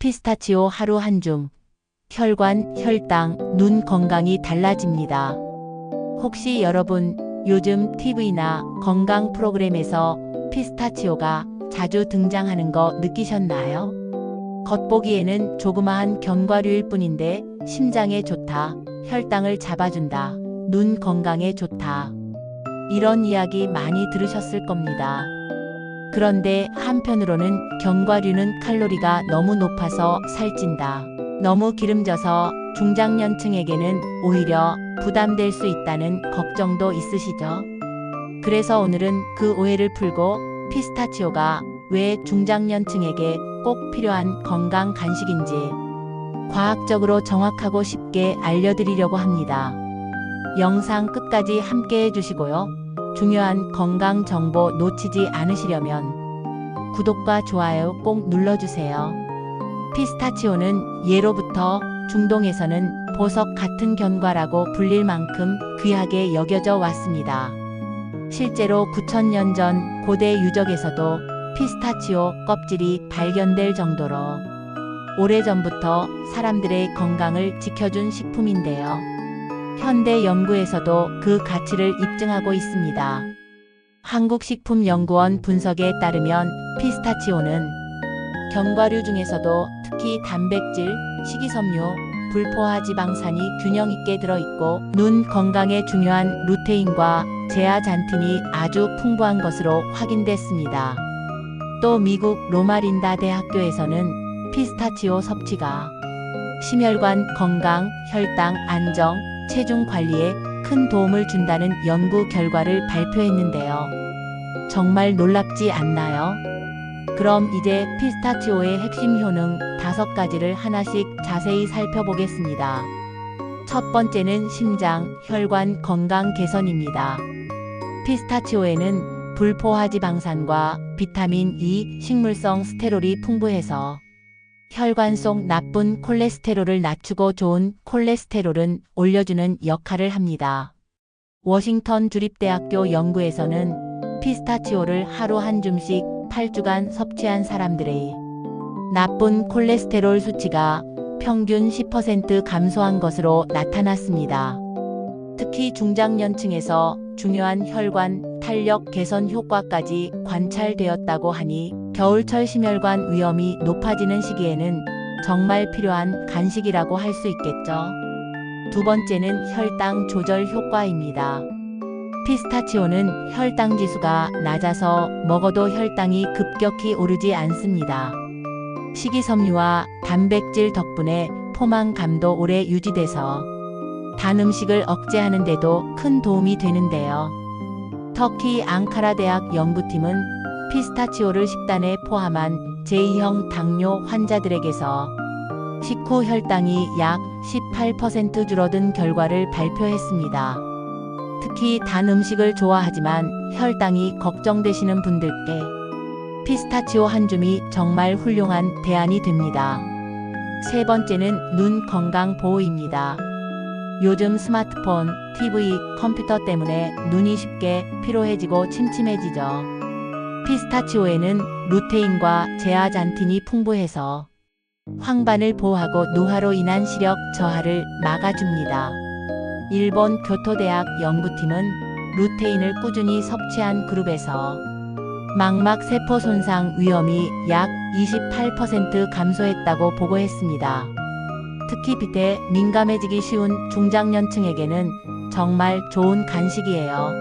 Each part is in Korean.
피스타치오 하루 한 줌. 혈관, 혈당, 눈 건강이 달라집니다. 혹시 여러분 요즘 TV나 건강 프로그램에서 피스타치오가 자주 등장하는 거 느끼셨나요? 겉보기에는 조그마한 견과류일 뿐인데 심장에 좋다, 혈당을 잡아준다, 눈 건강에 좋다. 이런 이야기 많이 들으셨을 겁니다. 그런데 한편으로는 견과류는 칼로리가 너무 높아서 살찐다, 너무 기름져서 중장년층에게는 오히려 부담될 수 있다는 걱정도 있으시죠? 그래서 오늘은 그 오해를 풀고 피스타치오가 왜 중장년층에게 꼭 필요한 건강 간식인지 과학적으로 정확하고 쉽게 알려드리려고 합니다. 영상 끝까지 함께 해주시고요. 중요한 건강 정보 놓치지 않으시려면 구독과 좋아요 꼭 눌러주세요. 피스타치오는 예로부터 중동에서는 보석 같은 견과라고 불릴 만큼 귀하게 여겨져 왔습니다. 실제로 9,000년 전 고대 유적에서도 피스타치오 껍질이 발견될 정도로 오래전부터 사람들의 건강을 지켜준 식품인데요. 현대 연구에서도 그 가치를 입증하고 있습니다. 한국식품연구원 분석에 따르면 피스타치오는 견과류 중에서도 특히 단백질, 식이섬유, 불포화 지방산이 균형 있게 들어있고 눈 건강에 중요한 루테인과 제아잔틴이 아주 풍부한 것으로 확인됐습니다. 또 미국 로마린다 대학교에서는 피스타치오 섭취가 심혈관 건강, 혈당 안정, 체중 관리에 큰 도움을 준다는 연구 결과를 발표했는데요. 정말 놀랍지 않나요? 그럼 이제 피스타치오의 핵심 효능 5가지를 하나씩 자세히 살펴보겠습니다. 첫 번째는 심장, 혈관 건강 개선입니다. 피스타치오에는 불포화지방산과 비타민 E, 식물성 스테롤이 풍부해서 혈관 속 나쁜 콜레스테롤을 낮추고 좋은 콜레스테롤은 올려주는 역할을 합니다. 워싱턴 주립대학교 연구에서는 피스타치오를 하루 한 줌씩 8주간 섭취한 사람들의 나쁜 콜레스테롤 수치가 평균 10% 감소한 것으로 나타났습니다. 특히 중장년층에서 중요한 혈관 탄력 개선 효과까지 관찰되었다고 하니 겨울철 심혈관 위험이 높아지는 시기에는 정말 필요한 간식이라고 할 수 있겠죠. 두 번째는 혈당 조절 효과입니다. 피스타치오는 혈당 지수가 낮아서 먹어도 혈당이 급격히 오르지 않습니다. 식이섬유와 단백질 덕분에 포만감도 오래 유지돼서 단 음식을 억제하는 데도 큰 도움이 되는데요. 터키 앙카라 대학 연구팀은 피스타치오를 식단에 포함한 제2형 당뇨 환자들에게서 식후 혈당이 약 18% 줄어든 결과를 발표했습니다. 특히 단 음식을 좋아하지만 혈당이 걱정되시는 분들께 피스타치오 한 줌이 정말 훌륭한 대안이 됩니다. 세 번째는 눈 건강 보호입니다. 요즘 스마트폰, TV, 컴퓨터 때문에 눈이 쉽게 피로해지고 침침해지죠. 피스타치오에는 루테인과 제아잔틴이 풍부해서 황반을 보호하고 노화로 인한 시력 저하를 막아줍니다. 일본 교토대학 연구팀은 루테인을 꾸준히 섭취한 그룹에서 망막 세포 손상 위험이 약 28% 감소했다고 보고했습니다. 특히 빛에 민감해지기 쉬운 중장년층에게는 정말 좋은 간식이에요.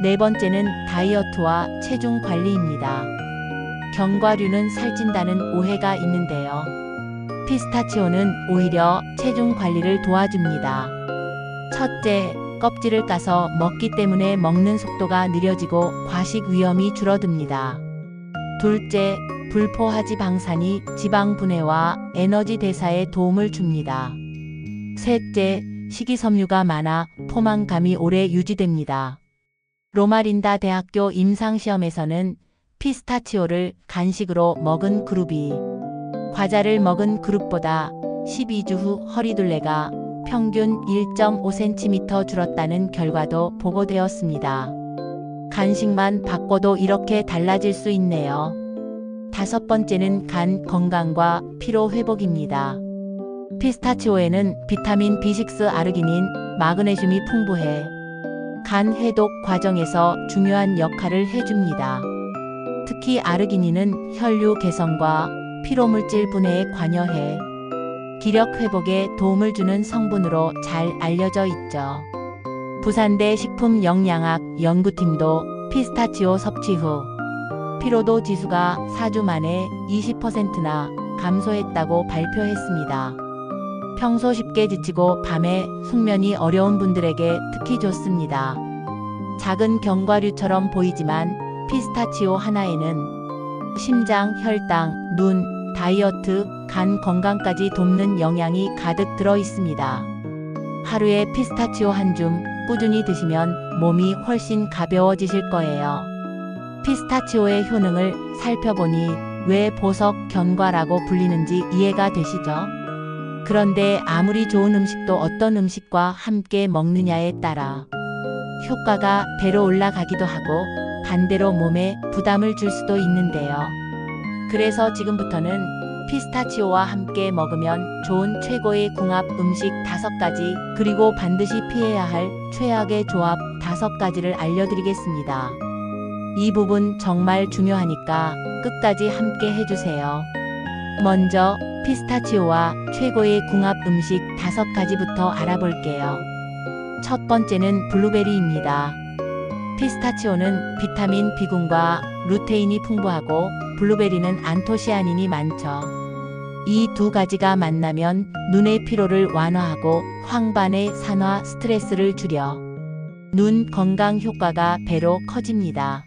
네 번째는 다이어트와 체중 관리입니다. 견과류는 살찐다는 오해가 있는데요. 피스타치오는 오히려 체중 관리를 도와줍니다. 첫째, 껍질을 까서 먹기 때문에 먹는 속도가 느려지고 과식 위험이 줄어듭니다. 둘째, 불포화지방산이 지방 분해와 에너지 대사에 도움을 줍니다. 셋째, 식이섬유가 많아 포만감이 오래 유지됩니다. 로마린다 대학교 임상시험에서는 피스타치오를 간식으로 먹은 그룹이 과자를 먹은 그룹보다 12주 후 허리둘레가 평균 1.5cm 줄었다는 결과도 보고되었습니다. 간식만 바꿔도 이렇게 달라질 수 있네요. 다섯 번째는 간 건강과 피로 회복입니다. 피스타치오에는 비타민 B6, 아르기닌, 마그네슘이 풍부해 간 해독 과정에서 중요한 역할을 해줍니다. 특히 아르기닌은 혈류 개선과 피로물질 분해에 관여해 기력 회복에 도움을 주는 성분으로 잘 알려져 있죠. 부산대 식품영양학 연구팀도 피스타치오 섭취 후 피로도 지수가 4주 만에 20%나 감소했다고 발표했습니다. 평소 쉽게 지치고 밤에 숙면이 어려운 분들에게 특히 좋습니다. 작은 견과류처럼 보이지만 피스타치오 하나에는 심장, 혈당, 눈, 다이어트, 간 건강까지 돕는 영양이 가득 들어 있습니다. 하루에 피스타치오 한 줌 꾸준히 드시면 몸이 훨씬 가벼워지실 거예요. 피스타치오의 효능을 살펴보니 왜 보석 견과라고 불리는지 이해가 되시죠? 그런데 아무리 좋은 음식도 어떤 음식과 함께 먹느냐에 따라 효과가 배로 올라가기도 하고 반대로 몸에 부담을 줄 수도 있는데요. 그래서 지금부터는 피스타치오와 함께 먹으면 좋은 최고의 궁합 음식 5가지, 그리고 반드시 피해야 할 최악의 조합 5가지를 알려드리겠습니다. 이 부분 정말 중요하니까 끝까지 함께 해주세요. 먼저 피스타치오와 최고의 궁합 음식 5가지부터 알아볼게요. 첫 번째는 블루베리입니다. 피스타치오는 비타민 B군과 루테인이 풍부하고 블루베리는 안토시아닌이 많죠. 이 두 가지가 만나면 눈의 피로를 완화하고 황반의 산화, 스트레스를 줄여 눈 건강 효과가 배로 커집니다.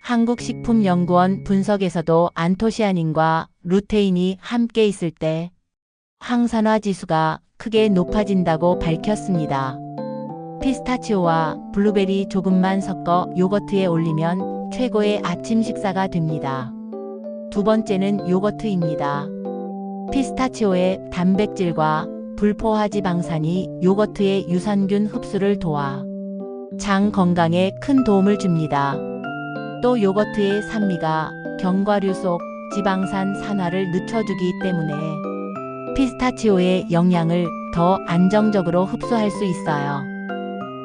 한국식품연구원 분석에서도 안토시아닌과 루테인이 함께 있을 때 항산화 지수가 크게 높아진다고 밝혔습니다. 피스타치오와 블루베리 조금만 섞어 요거트에 올리면 최고의 아침 식사가 됩니다. 두 번째는 요거트입니다. 피스타치오의 단백질과 불포화지방산이 요거트의 유산균 흡수를 도와 장 건강에 큰 도움을 줍니다. 또 요거트의 산미가 견과류 속 지방산 산화를 늦춰주기 때문에 피스타치오의 영양을 더 안정적으로 흡수할 수 있어요.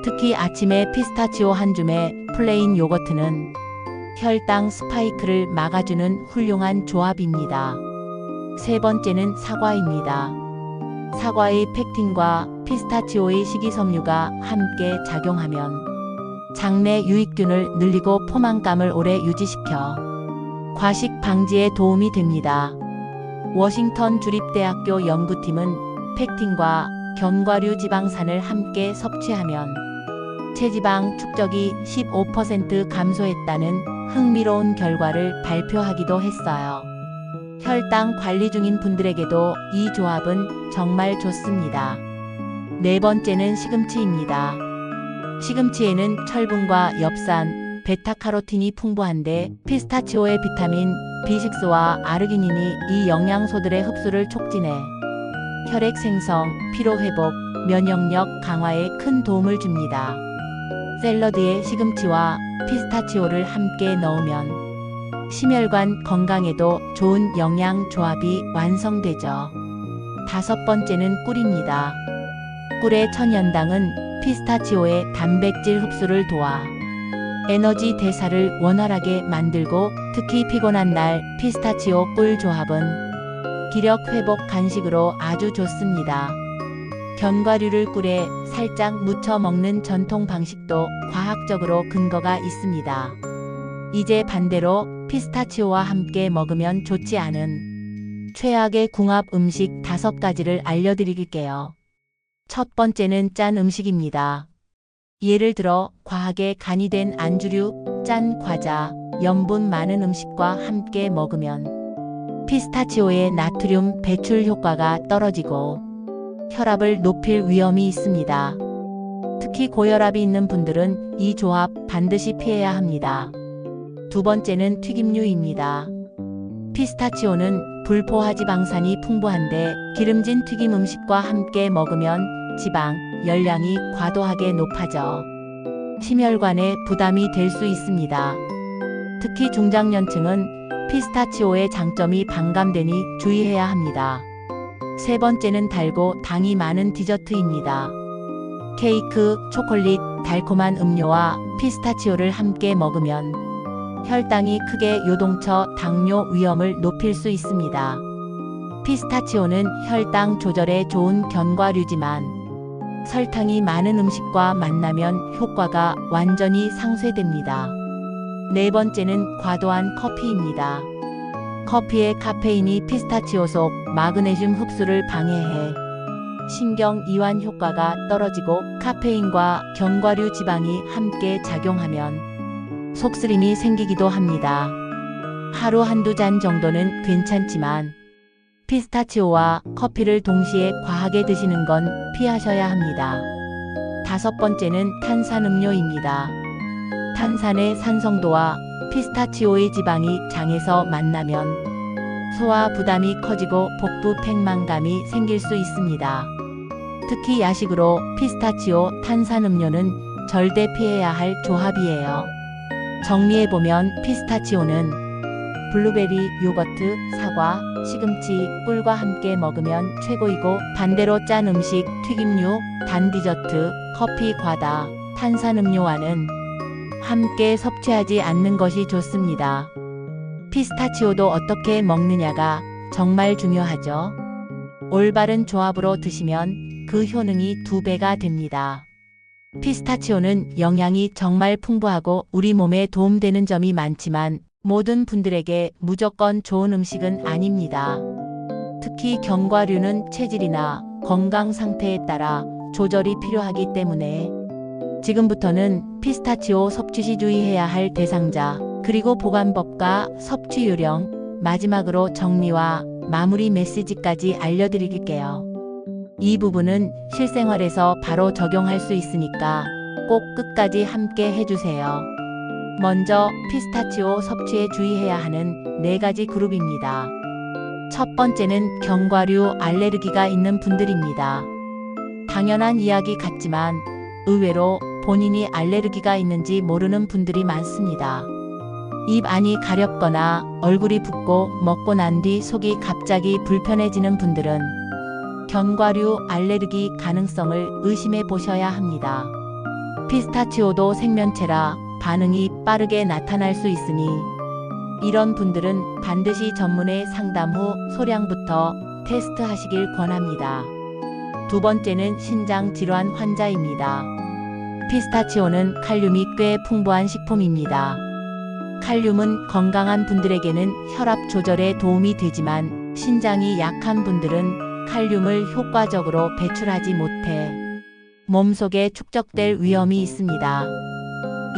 특히 아침에 피스타치오 한 줌의 플레인 요거트는 혈당 스파이크를 막아주는 훌륭한 조합입니다. 세 번째는 사과입니다. 사과의 펙틴과 피스타치오의 식이섬유가 함께 작용하면 장내 유익균을 늘리고 포만감을 오래 유지시켜 과식 방지에 도움이 됩니다. 워싱턴 주립대학교 연구팀은 펙틴과 견과류 지방산을 함께 섭취하면 체지방 축적이 15% 감소했다는 흥미로운 결과를 발표하기도 했어요. 혈당 관리 중인 분들에게도 이 조합은 정말 좋습니다. 네 번째는 시금치입니다. 시금치에는 철분과 엽산, 베타카로틴이 풍부한데 피스타치오의 비타민 B6와 아르기닌이 이 영양소들의 흡수를 촉진해 혈액 생성, 피로 회복, 면역력 강화에 큰 도움을 줍니다. 샐러드에 시금치와 피스타치오를 함께 넣으면 심혈관 건강에도 좋은 영양 조합이 완성되죠. 다섯 번째는 꿀입니다. 꿀의 천연당은 피스타치오의 단백질 흡수를 도와 에너지 대사를 원활하게 만들고 특히 피곤한 날 피스타치오 꿀 조합은 기력 회복 간식으로 아주 좋습니다. 견과류를 꿀에 살짝 묻혀 먹는 전통 방식도 과학적으로 근거가 있습니다. 이제 반대로 피스타치오와 함께 먹으면 좋지 않은 최악의 궁합 음식 5가지를 알려드릴게요. 첫 번째는 짠 음식입니다. 예를 들어 과하게 간이 된 안주류, 짠 과자, 염분 많은 음식과 함께 먹으면 피스타치오의 나트륨 배출 효과가 떨어지고 혈압을 높일 위험이 있습니다. 특히 고혈압이 있는 분들은 이 조합 반드시 피해야 합니다. 두 번째는 튀김류입니다. 피스타치오는 불포화지방산이 풍부한데 기름진 튀김 음식과 함께 먹으면 지방, 열량이 과도하게 높아져 심혈관에 부담이 될 수 있습니다. 특히 중장년층은 피스타치오의 장점이 반감되니 주의해야 합니다. 세 번째는 달고 당이 많은 디저트입니다. 케이크, 초콜릿, 달콤한 음료와 피스타치오를 함께 먹으면 혈당이 크게 요동쳐 당뇨 위험을 높일 수 있습니다. 피스타치오는 혈당 조절에 좋은 견과류지만 설탕이 많은 음식과 만나면 효과가 완전히 상쇄됩니다. 네 번째는 과도한 커피입니다. 커피의 카페인이 피스타치오 속 마그네슘 흡수를 방해해 신경 이완 효과가 떨어지고 카페인과 견과류 지방이 함께 작용하면 속쓰림이 생기기도 합니다. 하루 한두 잔 정도는 괜찮지만 피스타치오와 커피를 동시에 과하게 드시는 건 피하셔야 합니다. 다섯 번째는 탄산음료입니다. 탄산의 산성도와 피스타치오의 지방이 장에서 만나면 소화 부담이 커지고 복부 팽만감이 생길 수 있습니다. 특히 야식으로 피스타치오 탄산음료는 절대 피해야 할 조합이에요. 정리해보면 피스타치오는 블루베리, 요거트, 사과, 시금치, 꿀과 함께 먹으면 최고이고 반대로 짠 음식, 튀김류, 단 디저트, 커피, 과다, 탄산음료와는 함께 섭취하지 않는 것이 좋습니다. 피스타치오도 어떻게 먹느냐가 정말 중요하죠. 올바른 조합으로 드시면 그 효능이 2배가 됩니다. 피스타치오는 영양이 정말 풍부하고 우리 몸에 도움되는 점이 많지만 모든 분들에게 무조건 좋은 음식은 아닙니다. 특히 견과류는 체질이나 건강 상태에 따라 조절이 필요하기 때문에 지금부터는 피스타치오 섭취 시 주의해야 할 대상자, 그리고 보관법과 섭취 요령, 마지막으로 정리와 마무리 메시지까지 알려드릴게요. 이 부분은 실생활에서 바로 적용할 수 있으니까 꼭 끝까지 함께 해주세요. 먼저 피스타치오 섭취에 주의해야 하는 4가지 그룹입니다. 첫 번째는 견과류 알레르기가 있는 분들입니다. 당연한 이야기 같지만 의외로 본인이 알레르기가 있는지 모르는 분들이 많습니다. 입 안이 가렵거나 얼굴이 붓고 먹고 난 뒤 속이 갑자기 불편해지는 분들은 견과류 알레르기 가능성을 의심해 보셔야 합니다. 피스타치오도 생면체라 반응이 빠르게 나타날 수 있으니 이런 분들은 반드시 전문의 상담 후 소량부터 테스트하시길 권합니다. 두 번째는 신장 질환 환자입니다. 피스타치오는 칼륨이 꽤 풍부한 식품입니다. 칼륨은 건강한 분들에게는 혈압 조절에 도움이 되지만 신장이 약한 분들은 칼륨을 효과적으로 배출하지 못해 몸속에 축적될 위험이 있습니다.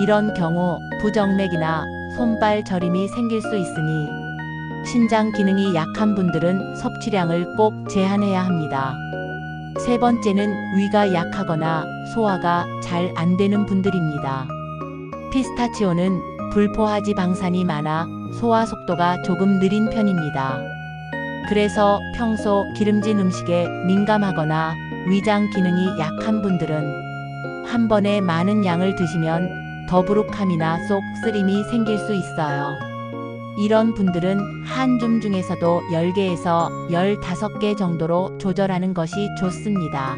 이런 경우 부정맥이나 손발 저림이 생길 수 있으니 신장 기능이 약한 분들은 섭취량을 꼭 제한해야 합니다. 세 번째는 위가 약하거나 소화가 잘 안 되는 분들입니다. 피스타치오는 불포화지 방산이 많아 소화 속도가 조금 느린 편입니다. 그래서 평소 기름진 음식에 민감하거나 위장 기능이 약한 분들은 한 번에 많은 양을 드시면 더부룩함이나 속 쓰림이 생길 수 있어요. 이런 분들은 한 줌 중에서도 10개에서 15개 정도로 조절하는 것이 좋습니다.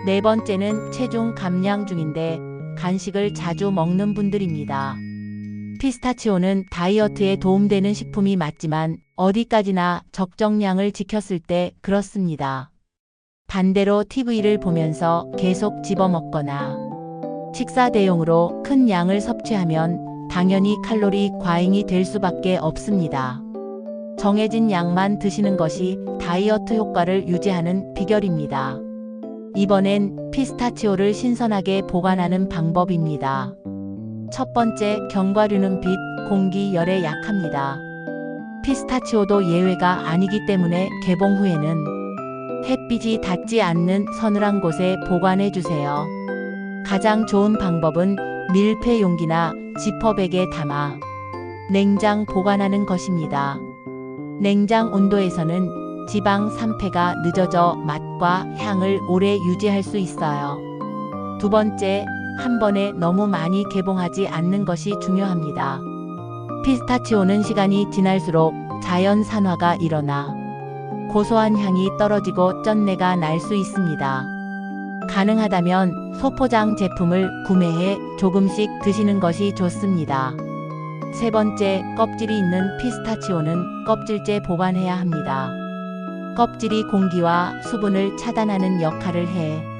네 번째는 체중 감량 중인데 간식을 자주 먹는 분들입니다. 피스타치오는 다이어트에 도움되는 식품이 맞지만 어디까지나 적정량을 지켰을 때 그렇습니다. 반대로 TV를 보면서 계속 집어먹거나 식사 대용으로 큰 양을 섭취하면 당연히 칼로리 과잉이 될 수밖에 없습니다. 정해진 양만 드시는 것이 다이어트 효과를 유지하는 비결입니다. 이번엔 피스타치오를 신선하게 보관하는 방법입니다. 첫 번째, 견과류는 빛, 공기, 열에 약합니다. 피스타치오도 예외가 아니기 때문에 개봉 후에는 햇빛이 닿지 않는 서늘한 곳에 보관해 주세요. 가장 좋은 방법은 밀폐 용기나 지퍼백에 담아 냉장 보관하는 것입니다. 냉장 온도에서는 지방 산패가 늦어져 맛과 향을 오래 유지할 수 있어요. 두 번째, 한 번에 너무 많이 개봉하지 않는 것이 중요합니다. 피스타치오는 시간이 지날수록 자연 산화가 일어나 고소한 향이 떨어지고 쩐내가 날 수 있습니다. 가능하다면 소포장 제품을 구매해 조금씩 드시는 것이 좋습니다. 세 번째, 껍질이 있는 피스타치오는 껍질째 보관해야 합니다. 껍질이 공기와 수분을 차단하는 역할을 해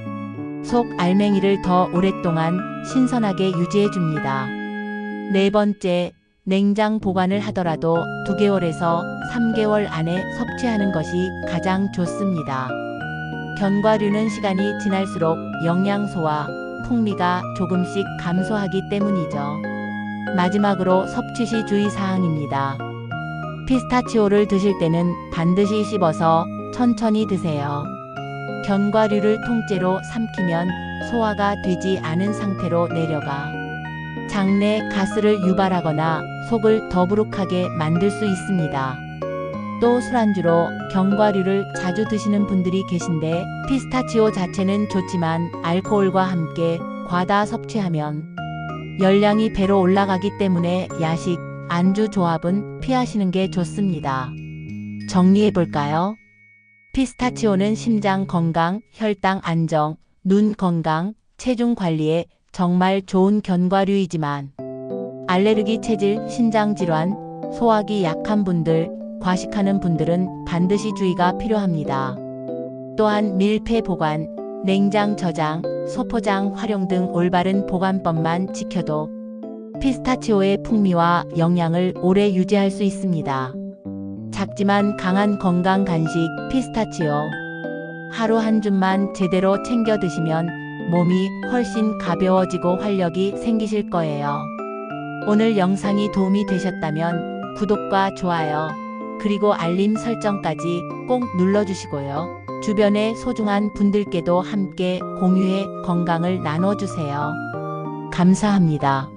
속 알맹이를 더 오랫동안 신선하게 유지해 줍니다. 네 번째, 냉장 보관을 하더라도 2개월에서 3개월 안에 섭취하는 것이 가장 좋습니다. 견과류는 시간이 지날수록 영양소와 풍미가 조금씩 감소하기 때문이죠. 마지막으로 섭취 시 주의사항입니다. 피스타치오를 드실 때는 반드시 씹어서 천천히 드세요. 견과류를 통째로 삼키면 소화가 되지 않은 상태로 내려가 장내 가스를 유발하거나 속을 더부룩하게 만들 수 있습니다. 또 술안주로 견과류를 자주 드시는 분들이 계신데 피스타치오 자체는 좋지만 알코올과 함께 과다 섭취하면 열량이 배로 올라가기 때문에 야식, 안주 조합은 피하시는 게 좋습니다. 정리해볼까요? 피스타치오는 심장 건강, 혈당 안정, 눈 건강, 체중 관리에 정말 좋은 견과류이지만 알레르기 체질, 신장 질환, 소화기 약한 분들, 과식하는 분들은 반드시 주의가 필요합니다. 또한 밀폐 보관, 냉장 저장, 소포장 활용 등 올바른 보관법만 지켜도 피스타치오의 풍미와 영양을 오래 유지할 수 있습니다. 작지만 강한 건강 간식 피스타치오. 하루 한 줌만 제대로 챙겨 드시면 몸이 훨씬 가벼워지고 활력이 생기실 거예요. 오늘 영상이 도움이 되셨다면 구독과 좋아요, 그리고 알림 설정까지 꼭 눌러주시고요. 주변의 소중한 분들께도 함께 공유해 건강을 나눠주세요. 감사합니다.